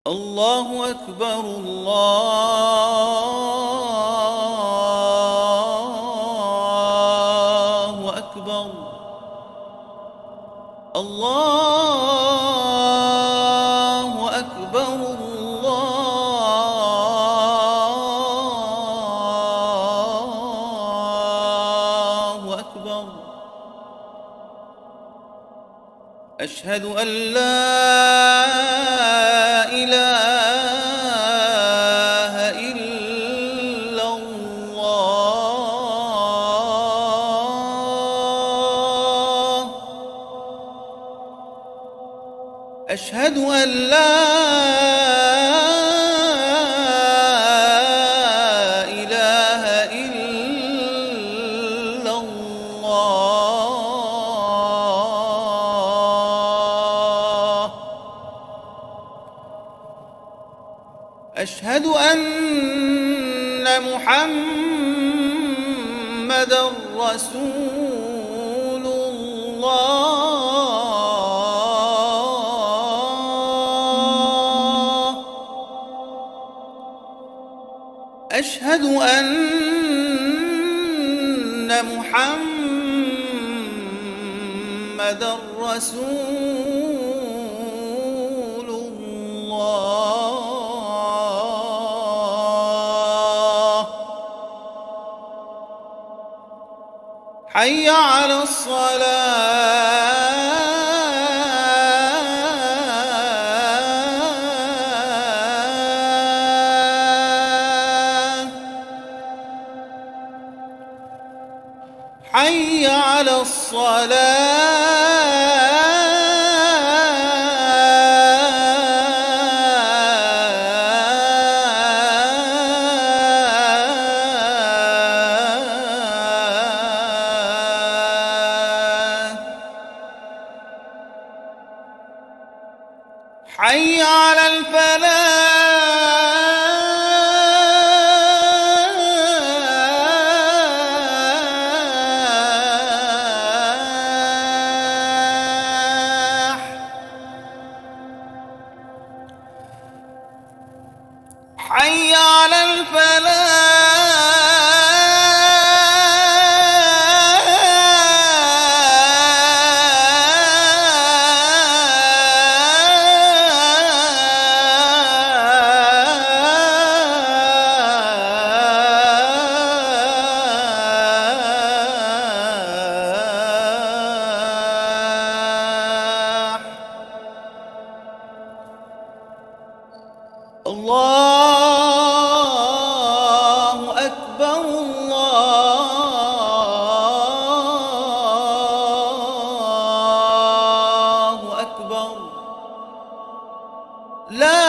الله أكبر الله أكبر الله أكبر الله أكبر. أشهد أن لا إله إلا الله. أشهد أن لا إله إلا الله. أشهد أن محمدًا رسول الله. أشهد أن محمدًا رسول الله. حي على الصلاة. حي على الصلاة. حي على الفلاح. حي على الفلاح. الله أكبر الله أكبر. لا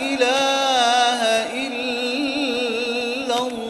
إله إلا الله.